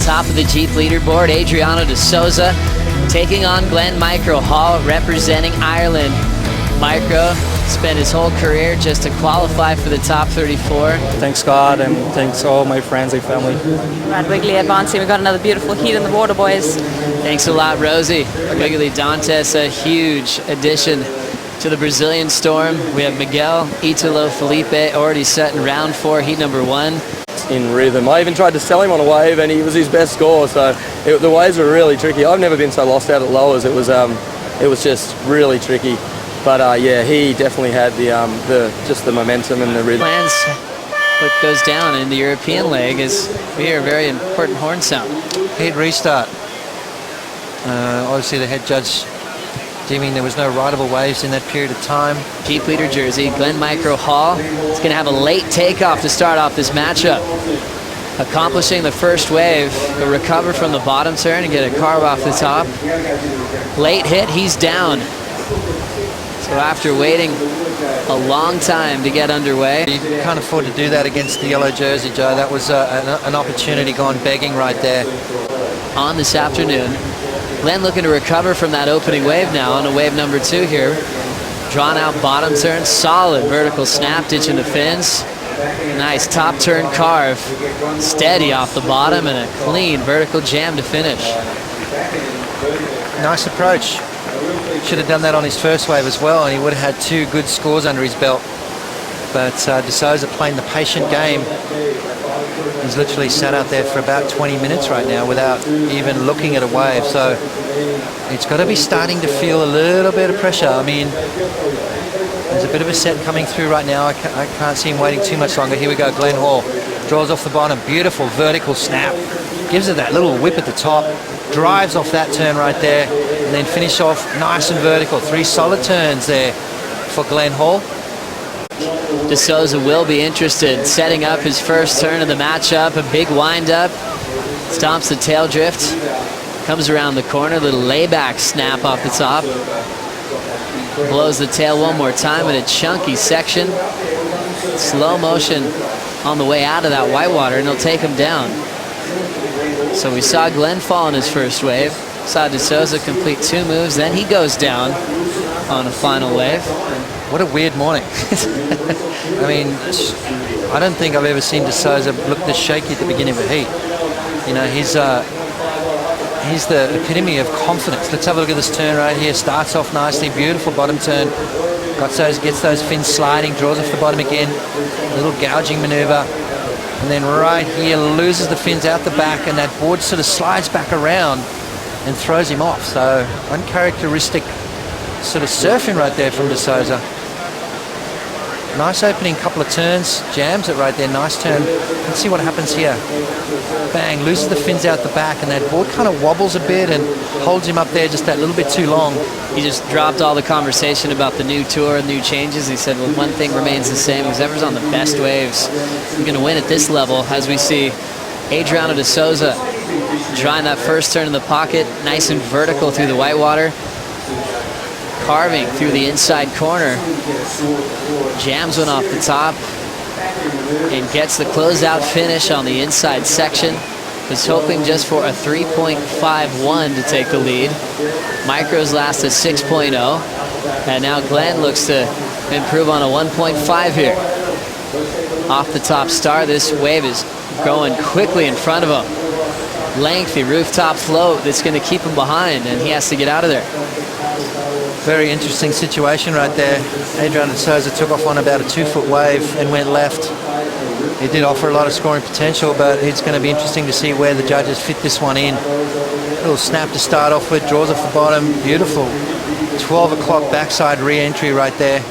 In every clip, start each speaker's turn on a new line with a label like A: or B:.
A: top of the Jeep leaderboard, Adriano de Souza taking on Glenn Micro Hall, representing Ireland. Micro spent his whole career just to qualify for the top 34.
B: Thanks God, and thanks all my friends and family.
C: Brad Wigley advancing. We've got another beautiful heat in the water, boys.
A: Thanks a lot, Rosie. Wigley Dantes, a huge addition to the Brazilian Storm. We have Miguel Italo Felipe already set in round 4, heat number 1.
B: In rhythm. I even tried to sell him on a wave, and he was his best score. So the waves were really tricky. I've never been so lost out at lowers. It was just really tricky. But yeah, he definitely had just the momentum and the rhythm.
A: Plans what goes down in the European leg as we hear a very important horn sound.
D: Heat restart. Obviously the head judge deeming there was no rideable waves in that period of time.
A: Jeep leader jersey, Glenn Micro Hall is going to have a late takeoff to start off this matchup. Accomplishing the first wave, he'll recover from the bottom turn and get a carve off the top. Late hit, he's down. So after waiting a long time to get underway.
D: You can't afford to do that against the yellow jersey, Joe. That was an opportunity gone begging right there.
A: On this afternoon, Glenn looking to recover from that opening wave now on a wave number 2 here. Drawn out bottom turn, solid vertical snap, ditching the fins. Nice top turn carve, steady off the bottom, and a clean vertical jam to finish.
D: Nice approach. Should have done that on his first wave as well, and he would have had 2 good scores under his belt. But de Souza playing the patient game. He's literally sat out there for about 20 minutes right now without even looking at a wave. So it's got to be starting to feel a little bit of pressure. I mean, there's a bit of a set coming through right now. I can't see him waiting too much longer. Here we go, Glenn Hall. Draws off the bottom. Beautiful vertical snap. Gives it that little whip at the top. Drives off that turn right there. And then finish off nice and vertical. 3 solid turns there for Glenn Hall.
A: De Souza will be interested, setting up his first turn of the matchup. A big wind-up, stomps the tail drift, comes around the corner, little layback snap off the top. Blows the tail one more time in a chunky section. Slow motion on the way out of that whitewater, and he'll take him down. So we saw Glenn fall in his first wave, saw De Souza complete 2 moves, then he goes down on a final wave.
D: What a weird morning. I mean, I don't think I've ever seen De Souza look this shaky at the beginning of a heat. You know, he's the epitome of confidence. Let's have a look at this turn right here. Starts off nicely, beautiful bottom turn. Gets those fins sliding, draws off the bottom again. A little gouging maneuver. And then right here, loses the fins out the back, and that board sort of slides back around and throws him off. So uncharacteristic sort of surfing right there from De Souza. Nice opening couple of turns, jams it right there, nice turn. Let's see what happens here. Bang, loses the fins out the back, and that board kind of wobbles a bit and holds him up there just that little bit too long.
A: He just dropped all the conversation about the new tour and new changes. He said, well, one thing remains the same, whoever's on the best waves is going to win at this level, as we see Adriano de Souza drawing that first turn in the pocket, nice and vertical through the whitewater. Carving through the inside corner, jams one off the top, and gets the closeout finish on the inside section. Was hoping just for a 3.51 to take the lead. Micro's last a 6.0, and now Glenn looks to improve on a 1.5 here. Off the top star, this wave is going quickly in front of him. Lengthy rooftop float that's going to keep him behind, and he has to get out of there.
D: Very interesting situation right there. Adriano de Souza took off on about a 2-foot wave and went left. It did offer a lot of scoring potential, but it's going to be interesting to see where the judges fit this one in. Little snap to start off with, draws off the bottom, beautiful. 12 o'clock backside re-entry right there.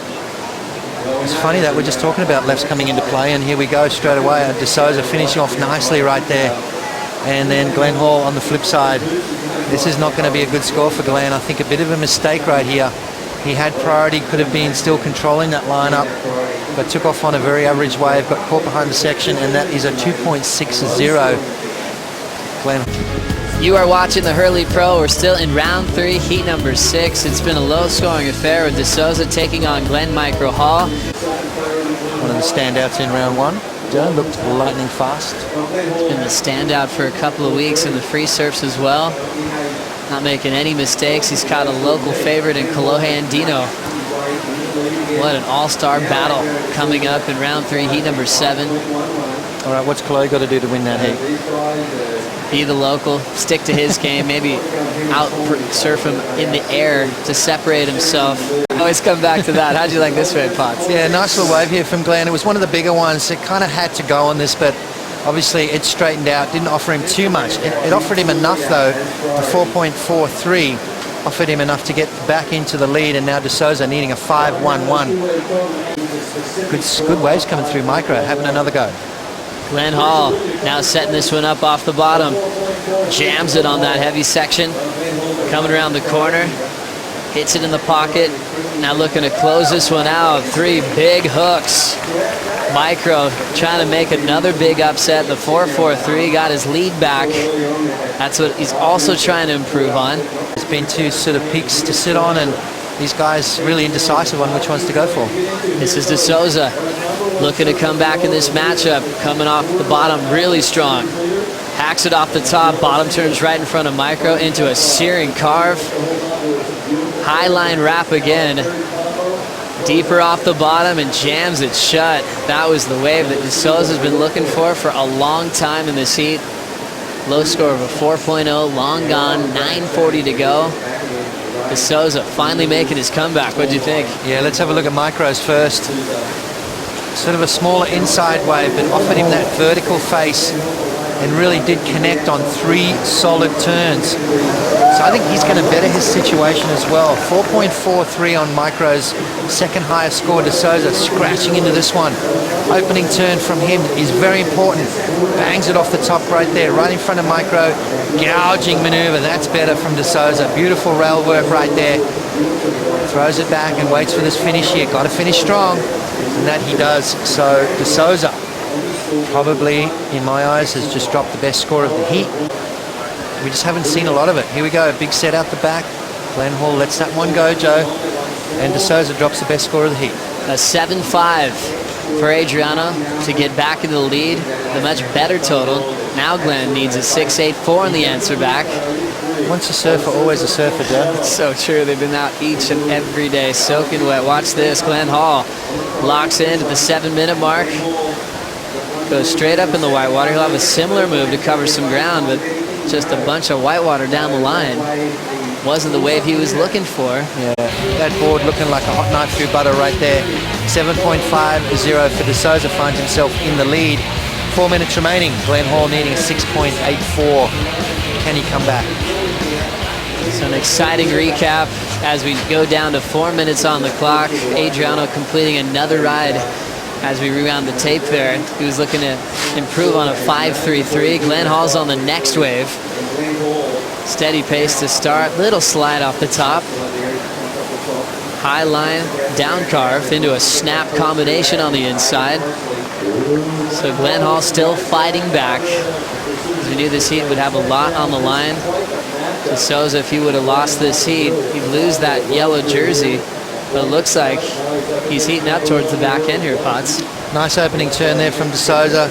D: It's funny that we're just talking about lefts coming into play, and here we go straight away. De Souza finishing off nicely right there. And then Glenn Hall on the flip side. This is not going to be a good score for Glenn. I think a bit of a mistake right here. He had priority, could have been still controlling that lineup, but took off on a very average wave, got caught behind the section, and that is a 2.60. Glenn.
A: You are watching the Hurley Pro. We're still in round 3, heat number 6. It's been a low-scoring affair with De Souza taking on Glenn Micro Hall.
D: One of the standouts in round 1. Joe looked lightning fast.
A: Been the standout for a couple of weeks in the free surfs as well. Not making any mistakes. He's caught a local favorite in Kolohe Andino. What an all-star battle coming up in round 3, heat number 7.
D: All right, what's Chloe got to do to win that heat?
A: Be the local, stick to his game, maybe out surf him in the air to separate himself. Always come back to that. How'd you like this wave, Potts?
D: Yeah, nice little wave here from Glenn. It was one of the bigger ones. It kind of had to go on this, but obviously it straightened out. Didn't offer him too much. It offered him enough, though. The 4.43 offered him enough to get back into the lead, and now De Souza needing a 5.11. Good waves coming through micro. Having another go.
A: Glenn Hall now setting this one up off the bottom. Jams it on that heavy section. Coming around the corner. Hits it in the pocket. Now looking to close this one out. 3 big hooks. Micro trying to make another big upset. The 4.43 got his lead back. That's what he's also trying to improve on.
D: There's been 2 sort of peaks to sit on, and these guys really indecisive on which ones to go for.
A: This is De Souza looking to come back in this matchup. Coming off the bottom really strong. Hacks it off the top. Bottom turns right in front of Micro into a searing carve. High line wrap again. Deeper off the bottom and jams it shut. That was the wave that De Souza's been looking for a long time in this heat. Low score of a 4.0, long gone, 9:40 to go. De Souza finally making his comeback. What'd you think?
D: Yeah, let's have a look at micros first. Sort of a smaller inside wave, but offered him that vertical face and really did connect on 3 solid turns. So I think he's going to better his situation as well. 4.43 on micros, second highest score. De Souza scratching into this one. Opening turn from him is very important. Bangs it off the top right there, right in front of micro. Gouging maneuver, that's better from De Souza. Beautiful rail work right there. Throws it back and waits for this finish here. Got to finish strong, and that he does. So De Souza probably, in my eyes, has just dropped the best score of the heat. We just haven't seen a lot of it. Here we go, big set out the back. Glenn Hall lets that one go, Joe. And De Souza drops the best score of the heat.
A: A 7.5 for Adriano to get back into the lead. The much better total. Now Glenn needs a 6.84 in the answer back.
D: Once a surfer, always a surfer, Joe.
A: It's so true. They've been out each and every day soaking wet. Watch this. Glenn Hall locks in at the 7-minute mark. Goes straight up in the whitewater. He'll have a similar move to cover some ground, but just a bunch of whitewater down the line. Wasn't the wave he was looking for.
D: Yeah, that board looking like a hot knife through butter right there. 7.50 for De Souza, finds himself in the lead. 4 minutes remaining. Glenn Hall needing a 6.84. Can he come back?
A: So an exciting recap as we go down to 4 minutes on the clock. Adriano completing another ride. As we rewound the tape there, he was looking to improve on a 5.33. Glenn Hall's on the next wave. Steady pace to start. Little slide off the top. High line, down carve into a snap combination on the inside. So Glenn Hall still fighting back. As we knew this heat would have a lot on the line. De Souza, if he would have lost this heat, he'd lose that yellow jersey. But it looks like he's heating up towards the back end here, Potts.
D: Nice opening turn there from De Souza.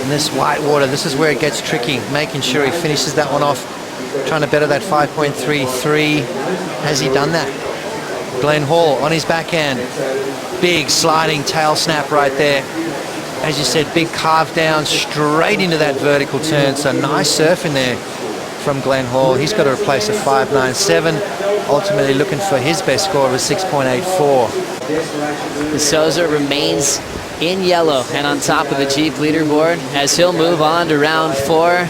D: And this white water, this is where it gets tricky. Making sure he finishes that one off. Trying to better that 5.33. Has he done that? Glenn Hall on his backhand. Big sliding tail snap right there. As you said, big carve down straight into that vertical turn. So nice surf in there from Glenn Hall. He's got to replace a 5.97. Ultimately looking for his best score of a 6.84.
A: De Souza remains in yellow and on top of the Jeep leaderboard as he'll move on to round 4.